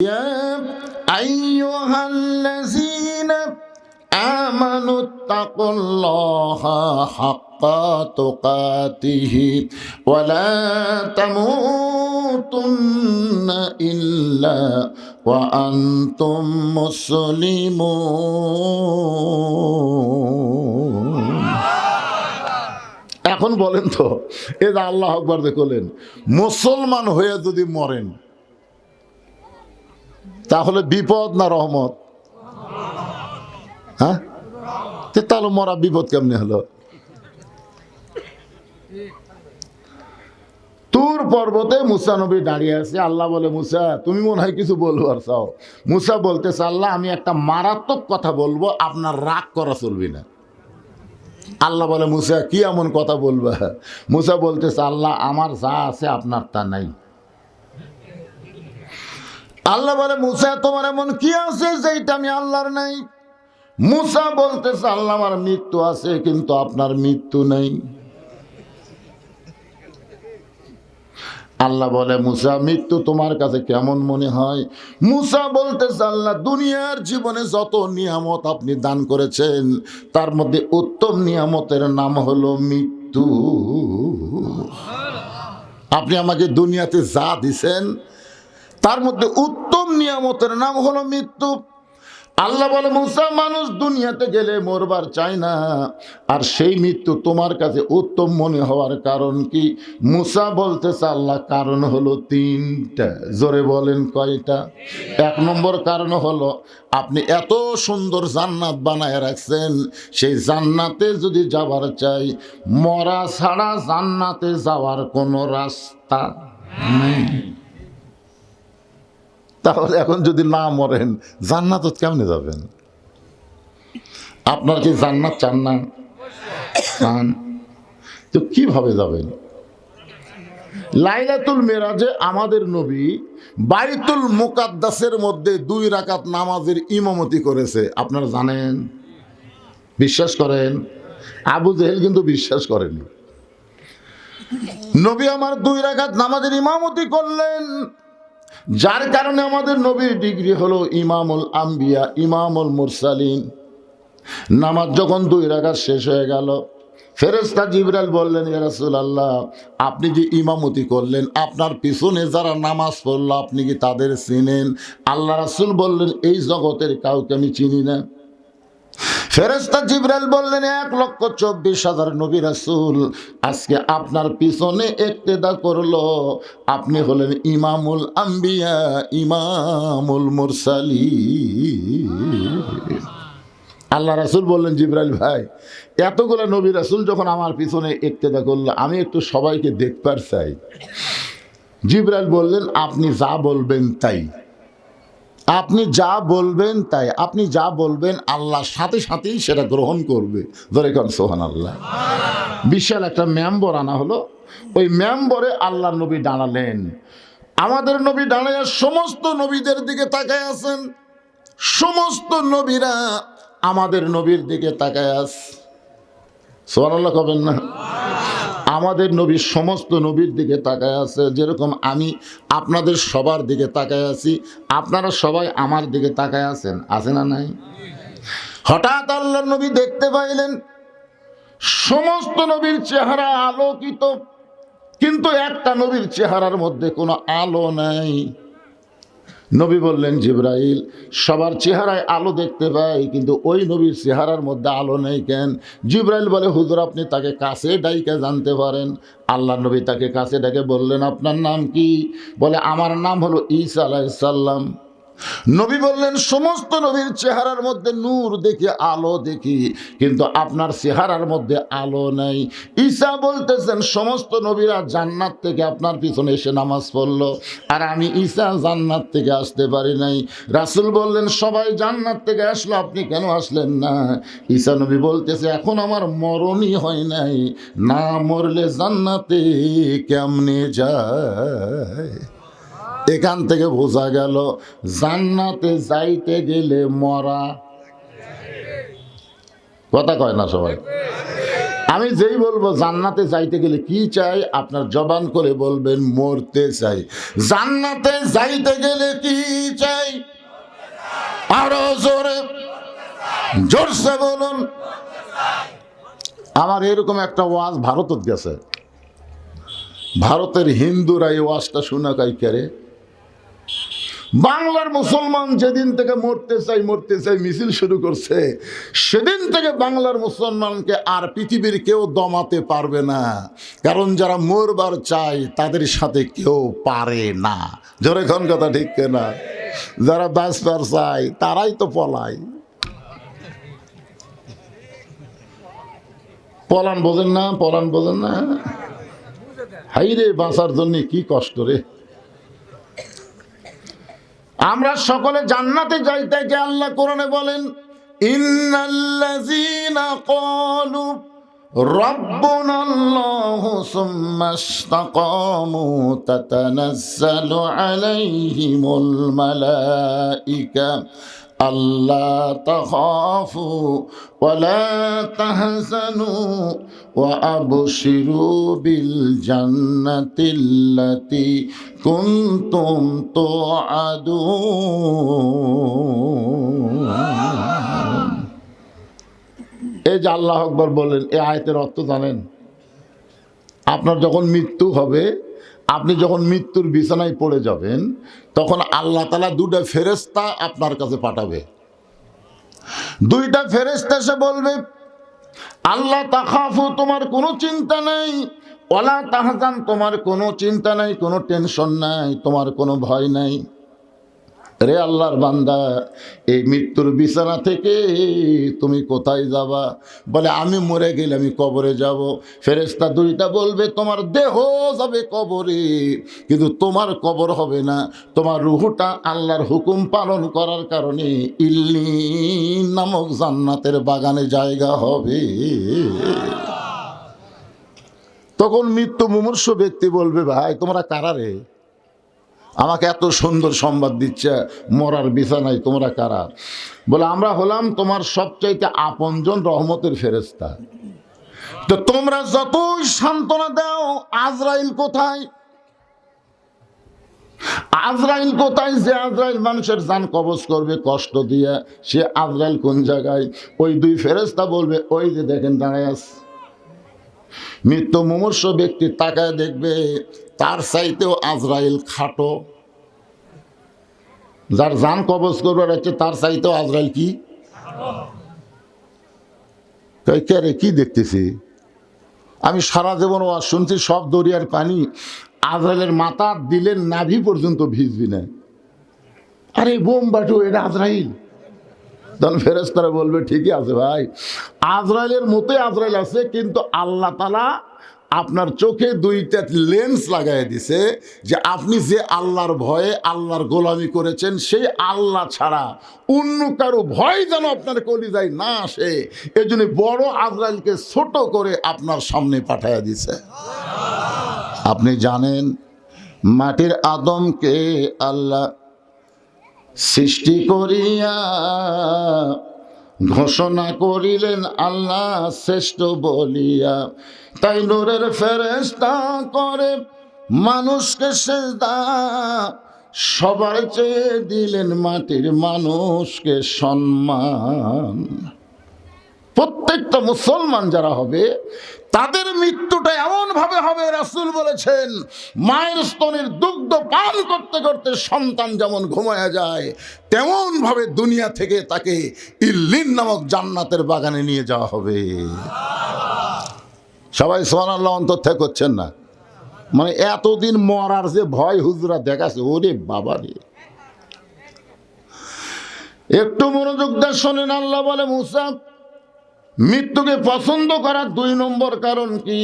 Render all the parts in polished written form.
يا أيها الذين آمنوا اتقوا الله حق تقاته ولا تموتن إلا وأنتم مسلمون। এখন বলেন তো, এই যে আল্লাহ আকবার দেখলেন, মুসলমান হয়ে যদি মরেন তাহলে বিপদ না রহমত? হ্যাঁ, তাহলে মরা বিপদ কেমনে হলো? তুর পর্বতে মুসা নবী দাঁড়িয়ে আছে। আল্লাহ বলে, মুসা তুমি মনে হয় কিছু বলবার চাও। মুসা বলতেছে, আল্লাহ আমি একটা মারাত্মক কথা বলবো, আপনার রাগ করা চলবে না। আল্লাহ বলে, মুসা কি এমন কথা বলবা? মুসা বলতেছে, আল্লাহ আমার যা আছে আপনার তা নাই। আল্লাহ বলে, মুসা তোমার এমন কি আছে যেটা আমি আল্লাহর নাই? মুসা বলতেছে, আল্লাহ আমার মৃত্যু আছে কিন্তু আপনার মৃত্যু নেই। আল্লাহ বলে, মুসা মৃত্যু তোমার কাছে কেমন মনে হয়? মুসা বলতেছে, আল্লাহ দুনিয়ার জীবনে যত নিয়ামত আপনি দান করেছেন তার মধ্যে উত্তম নিয়ামতের নাম হলো মৃত্যু। আপনি আমাকে দুনিয়াতে যা দিছেন তার মধ্যে উত্তম নিয়ামতের নাম হলো মৃত্যু। আল্লাহ বলে, মুসা মানুষ দুনিয়াতে গেলে মরবার চায় না, আর সেই মৃত্যু তোমার কাছে উত্তম মনে হওয়ার কারণ কি? মুসা বলতেছে, আল্লাহ কারণ হলো তিনটা। জোরে বলেন কয়টা? এক নম্বর কারণ হলো আপনি এত সুন্দর জান্নাত বানায় রাখছেন, সেই জান্নাতে যদি যাবার চাই, মরা ছাড়া জান্নাতে যাওয়ার কোনো রাস্তা নেই। তাহলে এখন যদি না মরেন জান্নাত কেমনে যাবেন? আপনার কি জান্নাত চান না? চান তো কিভাবে যাবেন? লাইলাতুল মেরাজে আমাদের নবী বাইতুল মুকাদ্দাসের মধ্যে 2 রাকাত নামাজের ইমামতি করেছে। আপনারা জানেন? বিশ্বাস করেন? আবু জেহেল কিন্তু বিশ্বাস করেনি। নবী আমার 2 রাকাত নামাজের ইমামতি করলেন, যার কারণে আমাদের নবীর ডিগ্রি হলো ইমামুল আম্বিয়া, ইমামুল মুরসালিন। নামাজ যখন 2 রাকাত শেষ হয়ে গেল, ফেরেশতা জিবরাইল বললেন, ইয়া রাসূলুল্লাহ আপনি যে ইমামতি করলেন, আপনার পিছনে যারা নামাজ পড়লো আপনি কি তাদের চিনেন? আল্লাহ রাসূল বললেন, এই জগতের কাউকে আমি চিনি না। ফেরেশতা জিবরাইল বললেন, 1,24,000 নবী রাসূল আজকে আপনার পিছনে ইক্তেদা করলো, আপনি হলেন ইমামুল আম্বিয়া, ইমামুল মুরসালিন। আল্লাহ রাসূল বললেন, জিবরাইল ভাই এতগুলো নবী রাসূল যখন আমার পিছনে ইক্তেদা করলো, আমি একটু সবাইকে দেখবার চাই। জিবরাইল বললেন, আপনি যা বলবেন তাই, আপনি যা বলবেন তাই, আপনি যা বলবেন আল্লাহ সাথে সাথেই সেটা গ্রহণ করবে। ধরে কোন সুবহানাল্লাহ। বিশাল একটা মেম্বর আনা হলো, ওই মেম্বরে আল্লাহ নবী দাঁড়ালেন। আমাদের নবী দাঁড়ায় সমস্ত নবীদের দিকে তাকায় আছেন, সমস্ত নবীরা আমাদের নবীর দিকে তাকায় আছে। সুবহানাল্লাহ কবেন না? আমাদের নবী সমস্ত নবীর দিকে তাকায় আছে, যেরকম আমি আপনাদের সবার দিকে তাকায় আছি, আপনারা সবাই আমার দিকে তাকায় আছেন, আছে না নাই? হঠাৎ আল্লাহর নবী দেখতে পাইলেন সমস্ত নবীর চেহারা আলোকিত, কিন্তু একটা নবীর চেহারার মধ্যে কোনো আলো নাই। নবী বললেন, জিবরাইল সবার চেহারায় আলো দেখতে পাই, কিন্তু ওই নবীর চেহারার মধ্যে আলো নেই কেন? জিবরাইল বলে, হুজুর আপনি তাকে কাছে ডাইকে জানতে পারেন। আল্লাহ নবী তাকে কাছে ডেকে বললেন, আপনার নাম কি? বলে, আমার নাম হলো ঈসা আলাইহিস সালাম। নবী বললেন, সমস্ত নবীর চেহারার মধ্যে নূর দেখি, আলো দেখি, কিন্তু আপনার চেহারার মধ্যে আলো নাই। ঈসা বলতেছেন, সমস্ত নবীরা জান্নাত থেকে আপনার পিছনে এসে নামাজ পড়লো, আর আমি ঈসা জান্নাত থেকে আসতে পারি নাই। রাসূল বললেন, সবাই জান্নাত থেকে আসলো, আপনি কেন আসলেন না? ঈসা নবী বলতেছে, এখন আমার মরণই হয় নাই, না মরলে জান্নাতে কেমনে যায়? এখান থেকে বোঝা গেল জান্নাতে যাইতে গেলে মরা। কথা কয় না সবাই? আমি যেই বলবো জান্নাতে যাইতে গেলে কি চাই, আপনার জবান করে বলবেন মরতে চাই। জান্নাতে যাইতে গেলে কি চাই? আরো জোরে জোরসে বলুন। আমার এরকম একটা ওয়াজ ভারতত গেছে, ভারতের হিন্দুরা এই ওয়াজটা শোনা কাই করে। বাংলার মুসলমান যেদিন থেকে মরতে চাই মিছিল শুরু করছে, সেদিন থেকে বাংলার মুসলমানকে আর পৃথিবীর কেউ দমাতে পারবে না। কারণ যারা মরবার চায় তাদের সাথে কেউ পারে না। জোরে কোন কথা ঠিক না? যারা বাঁচবার চায় তারাই তো পলায়। পলান বোঝেন না? পলান বোঝেন না? হাই রে, বাঁচার জন্য কি কষ্ট রে। আমরা সকলে জান্নাতে যাইতে যে আল্লাহ কোরআনে বলেন, ইন্নাল্লাযীনা ক্বালু রাব্বুনাল্লাহু সুম্মা ইসতাকামু তাতানাজ্জালু আলাইহিমুল মালাইকা আল্লা তাখাফু ওয়া লা তাহজানু ওয়া আবশিরু বিল জান্নাতিল্লাতী কুনতুম তুআদুন। এই যে আল্লাহু আকবার বলেন, এই আয়াতের অর্থ জানেন? আপনার যখন মৃত্যু হবে, আপনি যখন মৃত্যুর বিছানায় পড়ে যাবেন, তখন আল্লাহ তাআলা দুটো ফেরেশতা আপনার কাছে পাঠাবে। দুইটা ফেরেশতা এসে বলবে, আল্লাহ তাখাফু, তোমার কোনো চিন্তা নেই, ওয়ালা তাহজান, তোমার কোনো চিন্তা নাই, কোনো টেনশন নাই, তোমার কোনো ভয় নাই। রে আল্লাহর বান্দা, এই মৃত্যুর বিছানা থেকে তুমি কোথায় যাবা? বলে আমি মরে গেলে আমি কবরে যাব। ফেরেশতা দুইটা বলবে, তোমার দেহ যাবে কবরে, কিন্তু তোমার কবর হবে না। তোমার রূহটা আল্লাহর হুকুম পালন করার কারণে ইল্লিন নামক জান্নাতের বাগানে জায়গা হবে। তখন মৃত্যু মুমূর্ষ ব্যক্তি বলবে, ভাই তোমরা কারা রে? আমাকে এত সুন্দর সংবাদ দিচ্ছে, মরার বিছানায় তোমরা কারা? বলে আমরা হলাম তোমার সবচাইতে আপনজন রহমতের ফেরেশতা। তো তোমরা যতই সান্ত্বনা দাও, আজরাইল কোথায়? আজরাইল কোথায়? যে আজরাইল মানুষের জান কবজ করবে কষ্ট দিয়ে, সে আজরাইল কোন জায়গায়? ওই দুই ফেরেশতা বলবে, ওই যে দেখেন দাঁড়ায় আছে। মৃত্যু মুমূর্ষ ব্যক্তি তাকায় দেখবে, তার চাইতেও আজরাইল খাটো। যার জান কবজ করবার আছে তার চাইতেও আজরাইল কি? কে কি দেখতেছি আমি? সারা জীবন ওয়াজ শুনছি, সব দরিয়ার পানি আজরাইলের মাথা দিলে নাভি পর্যন্ত ভিজবি না। আরে বোম বাটু, এটা আজরাইল। তখন ফেরেশতারা বলবে, ঠিকই আছে ভাই, আজরাইলের মতোই আজরাইল আছে, কিন্তু আল্লাহ তাআলা আপনার চোখে দুইটা লেন্স লাগাই দিছে, যে আপনি যে আল্লাহর ভয়ে আল্লাহর গোলামি করেছেন, সেই আল্লাহ ছাড়া অন্য কারো ভয় যেন আপনার কলিজায় না আসে, এজন্য বড় আজরাইলকে ছোট করে আপনার সামনে পাঠাইয়া দিছে। আপনি জানেন, মাটির আদমকে আল্লাহ সৃষ্টি করিয়া ঘোষণা করিলেন আল্লাহ শ্রেষ্ঠ বলিয়া, তাই নূরের ফেরেশতা করে মানুষকে সেজদা, সবার চেয়ে দিলেন মাটির মানুষকে সম্মান। প্রত্যেকটা মুসলমান যারা হবে, তাদের মৃত্যুটা এমন ভাবে হবে, রাসূল বলেছেন, মায়ের স্তনের দুগ্ধ পান করতে করতে সন্তান যেমন ঘুমায়া যায়, তেমন ভাবে দুনিয়া থেকে তাকে ইল্লিন নামক জান্নাতের বাগানে নিয়ে যাওয়া হবে। সবাই সুবহানাল্লাহ অন্তর থেকে করছেন না? মানে এতদিন মরার যে ভয় হুজুরা দেখাচ্ছে, ওরে বাবা রে। একটু মনোযোগ দিয়ে শোনেন। আল্লাহ বলে, মুসা, মৃত্যুকে পছন্দ করার 2 নম্বর কারণ কি?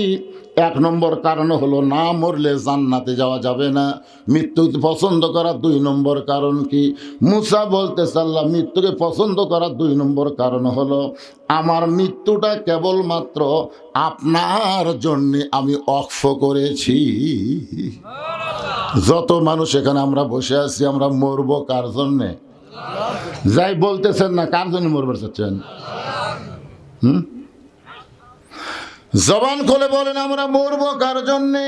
1 নম্বর কারণ হলো না মরলে জান্নাতে যাওয়া যাবে না। মৃত্যুকে পছন্দ করার 2 নম্বর কারণ কি? মুসা বলতেছে, আল্লাহ, মৃত্যুকে পছন্দ করার 2 নম্বর কারণ হলো আমার মৃত্যুটা কেবলমাত্র আপনার জন্যে আমি অক্ষ করেছি। যত মানুষ এখানে আমরা বসে আছি, আমরা মরবো কার জন্যে? যাই বলতেছেন না, কার জন্য মরবার চাচ্ছেন? জবান খুলে বলেন আমরা মরবো কার জন্যে?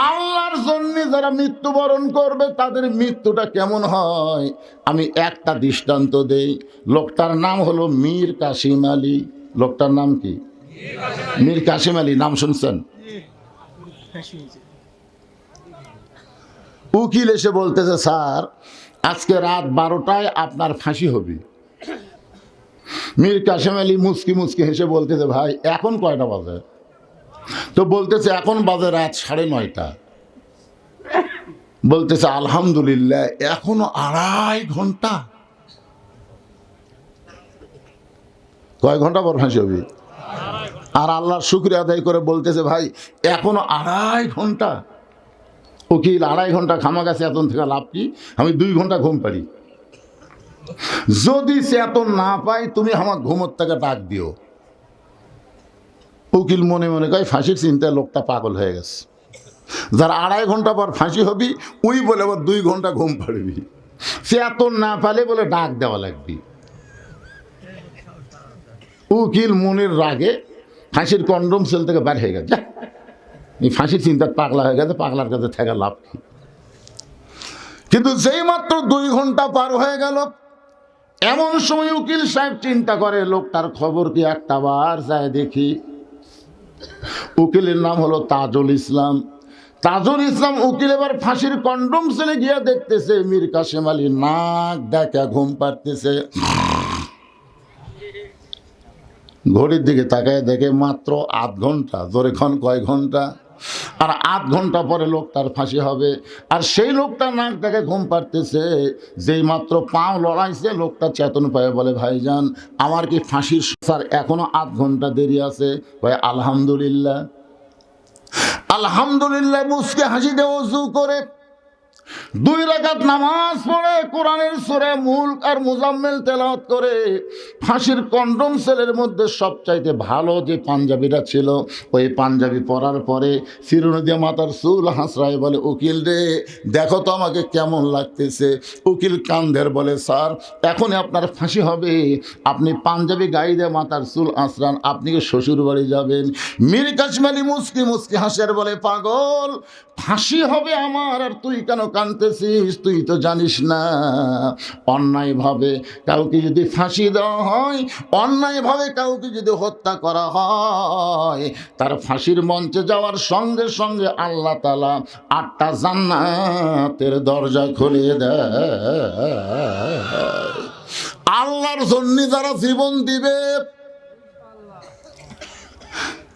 আল্লাহর জন্য। যারা মৃত্যুবরণ করবে তাদের মৃত্যুটা কেমন হয় আমি একটা দৃষ্টান্ত দেই। লোকটার নাম হলো মীর কাসিম আলী। লোকটার নাম কি? মীর কাসিম আলী। নাম শুনছেন? উকিল এসে বলতেছে, স্যার আজকে রাত 12টায় আপনার ফাঁসি হবে। মীর কাসিম আলী মুচকি মুচকি হেসে বলতেছে, ভাই এখন কয়টা বাজে? তো বলতেছে এখন বাজে রাত 9:30। বলতেছে আলহামদুলিল্লাহ এখনো 2.5 ঘন্টা। কয় ঘন্টা পর ফাঁসি হবে? আর আল্লাহর শুকরিয়া আদায় করে বলতেছে, ভাই এখনো 2.5 ঘন্টা। উকিল 2.5 ঘন্টা খামা গেছে, এতন থেকে লাভ কি? আমি 2 ঘন্টা ঘুম পারি। যদি সে এত না পাই তুমি আমার ঘুমোর থেকে ডাক দিও। উকিল মনে মনে কয় ফাঁসির চিন্তায় লোকটা পাগল হয়ে গেছে। যার 2.5 ঘন্টা পর ফাঁসি হবি ওই বলে আবার 2 ঘন্টা ঘুম পাড়বি। সে এত না পালে বলে ডাক দেওয়া লাগবে। উকিল মনের রাগে ফাঁসির কন্ডম সেল থেকে বের হয়ে গেছে। এই ফাঁসির চিন্তা পাগলা হয়ে গেছে, পাগলার কাছে থেকে লাভ কি? কিন্তু যেই মাত্র 2 ঘন্টা পার হয়ে গেল, এমন সময় উকিল সাহেব চিন্তা করে লোকটার খবর কি একটা বার যায় দেখি। উকিলের নাম হলো তাজুল ইসলাম। তাজুল ইসলাম উকিল এবার ফাঁসির কন্ডম সেলে গিয়ে দেখতেছে মীর কাসিম আলী নাক ডাকা ঘুম পাড়তেছে। ঘড়ির দিকে তাকায় দেখে মাত্র 8 ঘন্টা। জোরে ক্ষণ কয় ঘন্টা? আর 8 ঘন্টা পরে লোকটার ফাঁসি হবে। আর সেই লোকটা নাক ডাকে ঘুম পাড়তেছে। যেই মাত্র পাও লড়াইছে লোকটা চেতন পায়, বলে ভাইজান আমার কি ফাঁসির স্যার এখনো 8 ঘন্টা দেরি আছে? ভাই আলহামদুলিল্লাহ। আলহামদুলিল্লাহ মুসকে হাসি দিয়ে ওযু করে 2 রাকাত নামাজ পড়ে কোরআনের সূরা মুলক আর মুজাম্মিল তেলাওয়াত করে ফাঁসির কন্ডম সেলের মধ্যে সবচাইতে ভালো যে পাঞ্জাবিটা ছিল ওই পাঞ্জাবি পরার পরে চিরুনি মাথার চুল হাসরায় বলে, উকিল রে দেখো তো আমাকে কেমন লাগতেছে। উকিল কান্দের বলে, স্যার এখনই আপনার ফাঁসি হবে। আপনি পাঞ্জাবি গায়ে দিয়ে মাথার চুল আঁচড়ান, আপনি কি শ্বশুর বাড়ি যাবেন? মীর কাসিম আলী মুচকি মুচকি হাসের বলে, পাগল ফাঁসি হবে আমার আর তুই কেন কাঁদতেছিস? তুই তো জানিস না অন্যায়ভাবে কাউকে যদি ফাঁসি দেওয়া হয়, অন্যায়ভাবে কাউকে যদি হত্যা করা হয়, তার ফাঁসির মঞ্চে যাওয়ার সঙ্গে সঙ্গে আল্লাহ তাআলা 8টা জান্নাতের দরজা খুলে দেয়। আল্লাহর জন্য যারা জীবন দিবে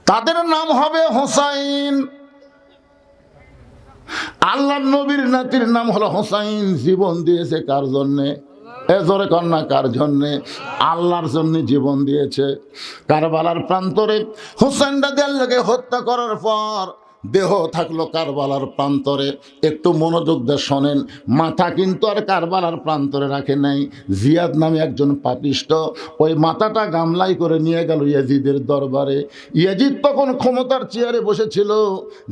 তাদের নাম হবে হোসাইন। আল্লাহর নবীর নাতির নাম হলো হোসাইন। জীবন দিয়েছে কার জন্যে? জোরে কন্যা কার জন্যে? আল্লাহর জন্য জীবন দিয়েছে। কারবালার প্রান্তরে হোসেন রাদিয়াল্লাহকে হত্যা করার পর দেহ থাকলো কারবালার প্রান্তরে। একটু মনোযোগ দিয়ে শোনেন, মাথা কিন্তু আর কারবালার প্রান্তরে রাখে নাই। জিয়াদ নামে একজন পাপিষ্ট ওই মাথাটা গামলাই করে নিয়ে গেল ইয়াজিদের দরবারে। ইয়াজিদ তখন ক্ষমতার চেয়ারে বসেছিল।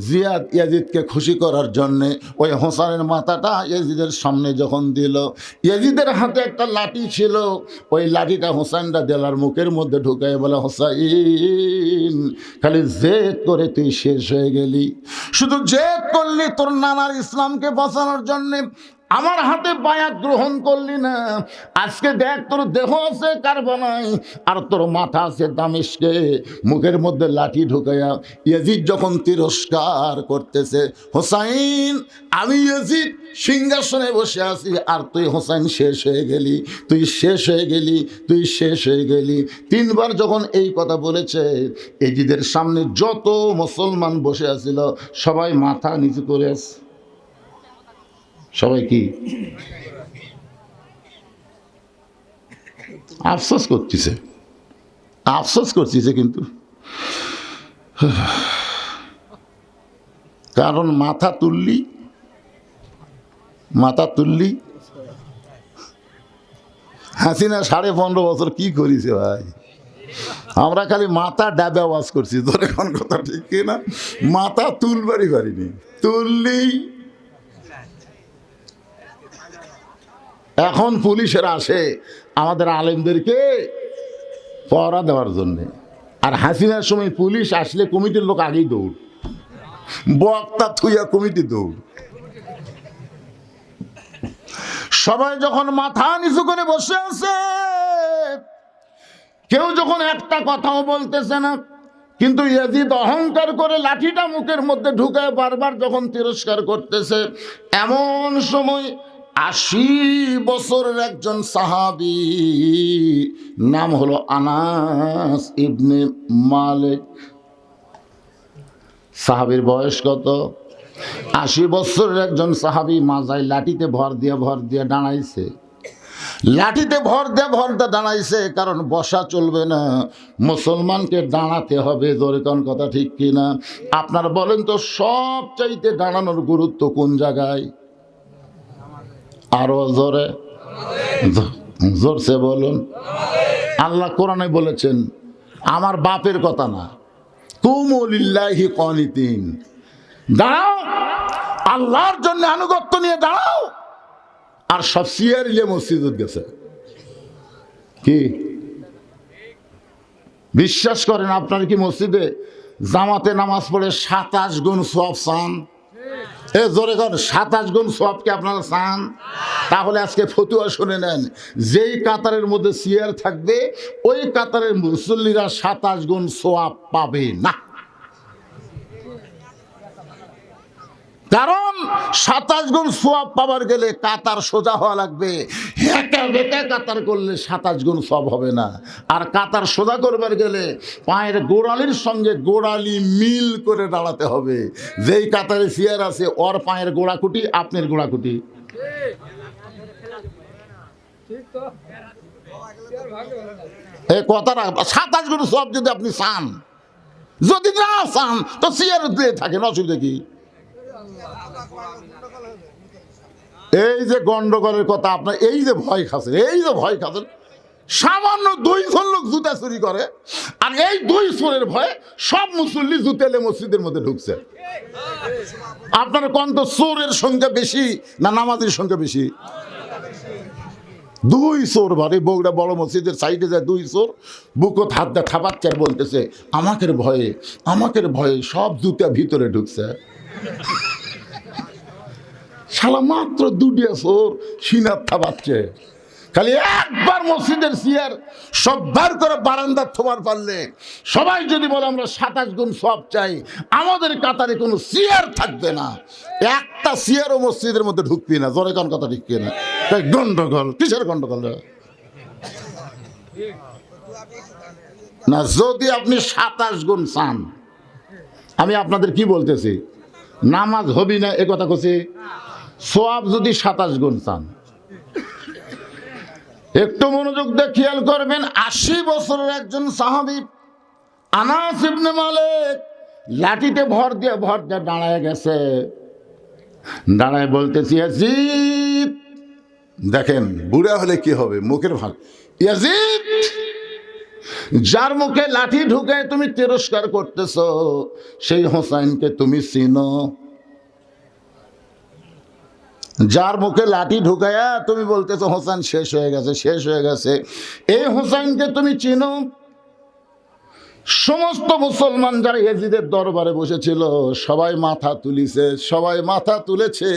জিয়াদ ইয়াজিদকে খুশি করার জন্যে ওই হোসেনের মাথাটা ইয়াজিদের সামনে যখন দিল, ইয়াজিদের হাতে একটা লাঠি ছিল, ওই লাঠিটা হোসেন রাদিয়াল্লাহর মুখের মধ্যে ঢুকায় বলে, হোসাইন খালি জেদ করে তুই শেষ হয়ে গেলি। শুধু জেদ করলি তোর নানার ইসলামকে বাঁচানোর জন্য, আমার হাতে বায়াত গ্রহণ করলি না। আজকে দেখ তোর দেহ আছে কারবালায় আর তোর মাথা আছে দামেস্কে। মুখের মধ্যে লাঠি ঢুকাইয়া ইয়াজিদ যখন তিরস্কার করতেছে, হোসাইন আমি ইয়াজিদ সিংহাসনে বসে আছি আর তুই হোসাইন শেষ হয়ে গেলি, তুই শেষ হয়ে গেলি, তুই শেষ হয়ে গেলি। 3 বার যখন এই কথা বলেছে, ইয়াজিদের সামনে যত মুসলমান বসে আছিল সবাই মাথা নিচু করে আছে। সবাই কি আফসোস করতেছে? আফসোস করতেছে কিন্তু, কারণ মাথা তুললি হাসিনা 15.5 বছর কি করেছে ভাই? আমরা খালি মাথা ডাবে আওয়াজ করছি। তোর এখন কথা ঠিক কিনা? মাথা তুলবারই পারিনি। তুললি এখন পুলিশেরা আসে আমাদের আলেমদেরকে পহরা দেওয়ার জন্যে। আর হাসিনার সময় পুলিশ আসলে কমিটির লোক আগেই দৌড়, বক্তা থুইয়া কমিটি দৌড়। সবাই যখন মাথা নিচু করে বসে আছে, কেউ যখন একটা কথাও বলতেছে না, কিন্তু ইয়াজিদ অহংকার করে লাঠিটা মুখের মধ্যে ঢুকায় বারবার যখন তিরস্কার করতেছে, এমন সময় 80 বছরের একজন সাহাবী, নাম হলো আনাস ইবনে মালিক। সাহাবীর বয়স কত? 80 বছরের একজন সাহাবী মাজায় লাঠিতে ভর দিয়ে দাঁড়াইছে। লাঠিতে ভর দিয়ে দাঁড়াইছে, কারণ বসা চলবে না, মুসলমানকে দাঁড়াতে হবে। জোরে কোন কথা ঠিক কিনা? আপনার বলেন তো, সব চাইতে দাঁড়ানোর গুরুত্ব কোন জায়গায়? আরো জোরে, জোরসে বলুন। আল্লাহ কোরআনে বলেছেন, আমার বাপের কথা না, কুমু লিল্লাহি কানিতিন, দাঁড়াও, আল্লাহর জন্য আনুগত্য নিয়ে দাঁড়াও। আর সব সিয়ারিলে মসজিদ গেছে। কি বিশ্বাস করেন? আপনার কি মসজিদে জামাতে নামাজ পড়ে 27 গুণ সওয়াব চান? এ জোরে কর, 27 গুণ সওয়াব কি আপনারা চান? তাহলে আজকে ফতুয়া শুনে নেন, যেই কাতারের মধ্যে সিয়ার থাকবে ওই কাতারের মুসল্লিরা 27 গুণ সওয়াব পাবে না। কারণ 27 গুণ সওয়াব পাবার গেলে কাতার সোজা হওয়া লাগবে। হেঁটে বেঁটে কাতার করলে 27 গুণ সওয়াব হবে না। আর কাতার সোজা করবার গেলে পায়ের গোড়ালির সঙ্গে গোড়ালি মিল করে দাঁড়াতে হবে। যেই কাতারে চেয়ার আছে ওর পায়ের গোড়াকুটি আপনার গোড়াকুটি। এই কথাটা 27 গুণ সওয়াব যদি আপনি চান, যদি না চান তো চেয়ার দিয়ে থাকেন, অসুবিধা কি? এই যে গন্ডগোলের কথা আপনার, এই যে ভয় খাচ্ছেন, সামান্য 2 জন লোক জুতা চুরি করে, আর এই 2 চোরের ভয়ে সব মুসল্লি জুতেলে মসজিদের মধ্যে ঢুকছে। আপনার কন্ত চোরের সংখ্যা বেশি না নামাজের সংখ্যা বেশি? 2 চোর ভারে বগুড়া বড় মসজিদের সাইডে যায় 2 চোর, বুকত হাত দিয়ে থাপাচ্ছে আর বলতেছে, আমাকের ভয়ে সব জুতা ভিতরে ঢুকছে। শালা মাত্র 2টা চোর সিনার থাবাচ্ছে। খালি একবার মসজিদের চেয়ার সববার করে বারান্দার থোবার পারলে, সবাই যদি বলে আমরা 27 গুণ সওয়াব চাই, আমাদের কাতারে কোনো চেয়ার থাকবে না, একটা চেয়ারও মসজিদের মধ্যে ঢুকবি না। জোরে কোন কথা ঠিক কিনা? গন্ডগোল কিসের গন্ডগোল না? যদি আপনি 27 গুণ চান, আমি আপনাদের কি বলতেছি, নামাজ হবি না এ কথা কছি। সওয়াব যদি 27 গুণ চান, একটু মনোযোগ দিয়ে খেয়াল করবেন। 80 বছরের একজন সাহাবী আনাস ইবনে মালিক লাঠিতে ভর দিয়ে দাঁড়ায় গেছে। দাঁড়ায় বলতেছি, ইয়াজিদ, দেখেন বুড়া হলে কি হবে, মুখের ভাগ। ইয়াজিদ, যার মুখে লাঠি ঢুকে তুমি তিরস্কার করতেছ, সেই হোসাইনকে তুমি চিনো? যার মুখে লাঠি ঢুকায়া তুমি বলতেছো হোসেন শেষ হয়ে গেছে, এই হোসেনকে তুমি চিনো? সমস্ত মুসলমান যারা ইয়াজিদের দরবারে বসেছিল সবাই মাথা তুলেছে,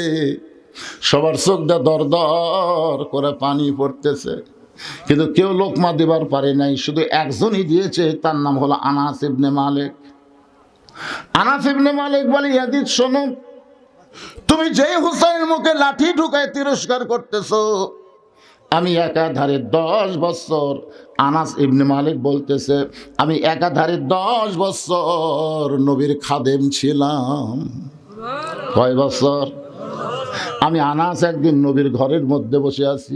সবার চোখ দিয়ে দর দর করে পানি পড়তেছে, কিন্তু কেউ লোকমা দেবার পারে নাই। শুধু একজনই দিয়েছে, তার নাম হলো আনাস ইবনে মালিক। আনাস ইবনে মালিক বলে, ইয়াজিদ শোনো, তুমি যেই হুসাইনের মুখে লাঠি ঢুকায় তিরস্কার করতেছো, আমি একাধারে 10 বছর, আনাস ইবনে মালিক বলতেছে, আমি একাধারে 10 বছর নবীর খাদেম ছিলাম। কয় বছর? আমি আনাস একদিন নবীর ঘরের মধ্যে বসে আছি,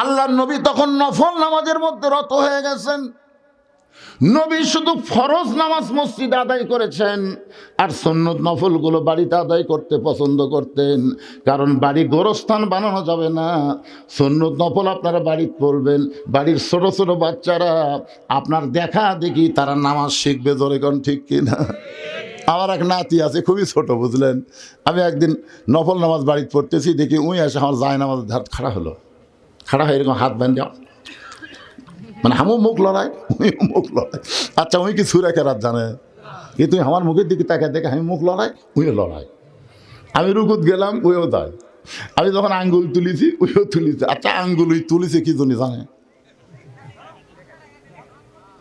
আল্লাহর নবী তখন নফল নামাজের মধ্যে রত হয়ে গেছেন। নবী শুধু ফরজ নামাজ মসজিদে আদায় করেছেন, আর সুন্নত নফলগুলো বাড়িতে আদায় করতে পছন্দ করতেন, কারণ বাড়ি গোরস্থান বানানো যাবে না। সুন্নত নফল আপনারা বাড়িতে পড়বেন, বাড়ির ছোট ছোট বাচ্চারা আপনার দেখা দেখি তারা নামাজ শিখবে। জোরে কোন ঠিক কিনা? আমার এক নাতি আছে, খুবই ছোট, বুঝলেন। আমি একদিন নফল নামাজ বাড়িতে পড়তেছি, দেখি উই আসে আমার যায় নামাজের ধার খাড়া হয়ে এরকম হাত বান্ধা, মানে আমিও মুখ লড়াই, মুখ লড়াই। আচ্ছা ওই কি সুরা কেরাত জানে? এ তুই আমার মুখের দিকে তাকায় দেখে আমি মুখ লড়াই, উইও লড়াই। আমি রুকুত গেলাম, ওইও দেয়। আমি যখন আঙ্গুল তুলিছি, ওইও তুলিছে। আচ্ছা আঙ্গুল ওই তুলিছে কি জন্য জানে?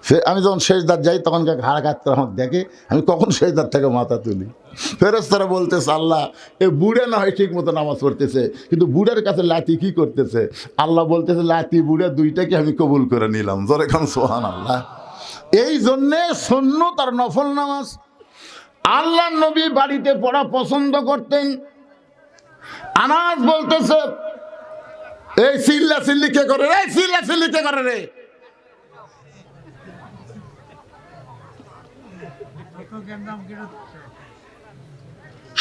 সে আমি যখন শেষদার যাই তখন ঘাড় কাটতে আমাকে দেখে আমি কখন শেষদার থেকে মাথা তুলি। ফেরেশতারা বলতেছে আল্লাহ এ বুড়ে না হয় ঠিক মতো নামাজ পড়তেছে, কিন্তু বুড়ের কাছে লাতি কি করতেছে? আল্লাহ বলতেছে লাতি বুড়ে দুইটাকে আমি কবুল করে নিলাম। জোরে খান সুবহানাল্লাহ। এই জন্যে সুন্নত আর নফল নামাজ আল্লাহ নবী বাড়িতে পড়া পছন্দ করতেন। আনাস বলতেছে এই চিল্লা চিল্লি কে করে রে, চিল্লা চিল্লি কে করে রে?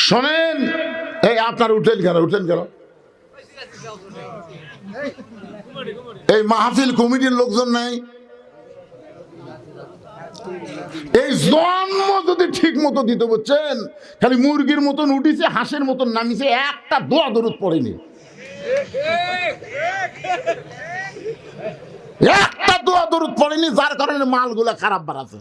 শোনেন, এই আপনার উঠলেন কেন? উঠলেন কেন? এই মাহফিল কমিটির লোকজন নাই। এই জন্ম যদি ঠিক মতো দিতে বলছেন, খালি মুরগির মতন উঠিছে, হাঁসের মতন নামিছে, একটা দোয়া দরুদ পড়েনি, একটা দোয়া দরুদ পড়েনি, যার কারণে মালগুলা খারাপ বাড়াছে।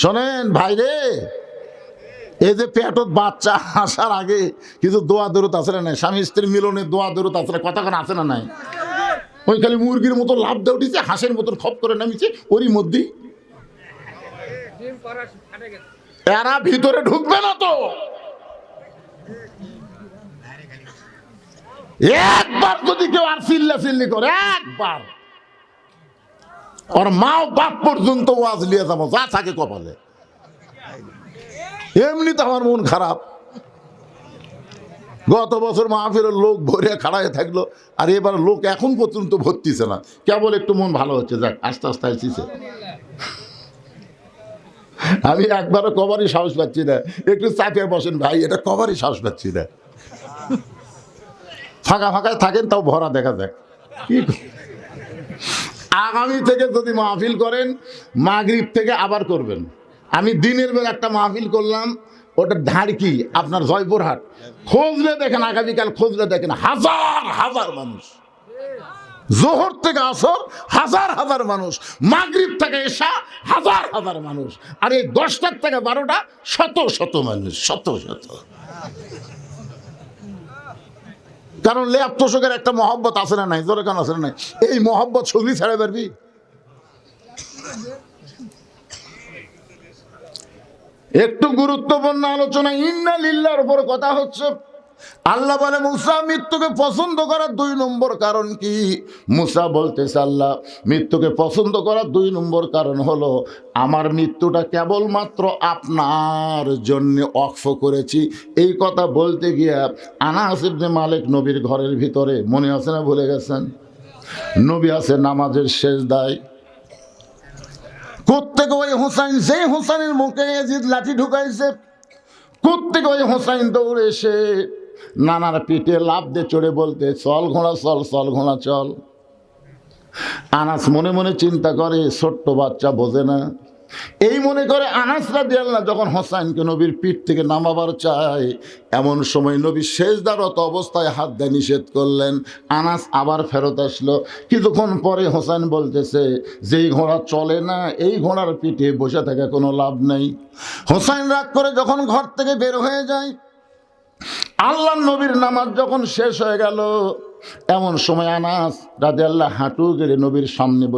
শোনেন ভাইরে, এই যে পেটত বাচ্চা আসার আগে কিছু দোয়া দরুদ আছে না নাই? স্বামী স্ত্রীর মিলনে দোয়া দরুদ আছে না? কতক্ষণ আছে না নাই? ওই খালি মুরগির মতো লাভ দিয়ে উঠেছে, হাঁসের মতন খপ করে নামিছে, ওরই মধ্যেই এরা ভিতরে ঢুকবে না তো। একবার যদি কেউ আর চিল্লা চিল্লি করে, একবার ওর মা বাপ পর্যন্ত ওয়াজ নিয়ে যাবো, যা থাকে কপালে। এমনি তো আমার মন খারাপ। গত বছর মাহফিলের লোক ভরে খাড়ায় থাকলো, আর এবার লোক এখন পর্যন্ত ভর্তিছে না। কেবল একটু মন ভালো হচ্ছে, যাক আস্তে আস্তে আসছে। আমি একবারও কবারই সাহস পাচ্ছি না। একটু চাপিয়ে বসেন ভাই, এটা কবারই সাহস পাচ্ছি না। ফাঁকা ফাঁকায় থাকেন তাও ভরা দেখা যাক। কি আগামী থেকে যদি মাহফিল করেন, মাগরিব থেকে আবার করবেন। আমি দিনের বেলা একটা মাহফিল করলাম, ওটার ধার কি আপনার জয়পুরহাট, খোঁজলে দেখেন, আগামীকাল খোঁজলে দেখেন হাজার হাজার মানুষ। জোহর থেকে আসর হাজার হাজার মানুষ, মাগরিব থেকে এশা হাজার হাজার মানুষ, আর এই 10টার থেকে 12টা শত শত মানুষ, শত শত। কারণ লেপ তোষকের একটা মহব্বত আছে না নাই? জোরে কান আছে না নাই? এই মহব্বত ছবি ছাড়া পারবি? একটু গুরুত্বপূর্ণ আলোচনা ইন্না লিল্লাহর উপর কথা হচ্ছে। আল্লাহ বলে মুসা মৃত্যুকে পছন্দ করার 2 নম্বর কারণ কি? মুসা বলতেছে আল্লাহ মৃত্যুকে পছন্দ করার 2 নম্বর কারণ হলো আমার মৃত্যুটা কেবলমাত্র আপনার জন্য ওয়াকফ করেছি। এই কথা বলতে গিয়ে আনাস ইবনে মালিক নবীর ঘরের ভিতরে, মনে আছে না ভুলে গেছেন? নবী আছে নামাজের শেষদায়, কোত্থেকে ওই হোসাইন, যে হোসাইনের মুখে ইয়াজিদ লাঠি ঢুকাইছে, কোত্থেকে ওই হোসাইন দৌড়ে এসে নানার পিঠে লাফ দিয়ে চড়ে বলতে চল ঘোড়া চল, চল ঘোড়া চল। আনাস মনে মনে চিন্তা করে, ছোট্ট বাচ্চা বোঝে না। এই মনে করে আনাস রাদিয়াল্লাহু যখন হোসাইনকে নবীর পিঠ থেকে নামাবার চায়, এমন সময় নবী সেজদারত অবস্থায় হাত দিয়ে নিষেধ করলেন। আনাস আবার ফেরত আসলো। কিছুক্ষণ পরে হোসাইন বলতেছে যেই ঘোড়া চলে না, এই ঘোড়ার পিঠে বসে থাকে কোনো লাভ নেই। হোসাইন রাগ করে যখন ঘর থেকে বের হয়ে যায়, আল্লাহ নবীর নামাজ যখন শেষ হয়ে গেল, এমন সময় আনাস রাদিয়াল্লাহু হাঁটু গেড়ে নবীর সামনে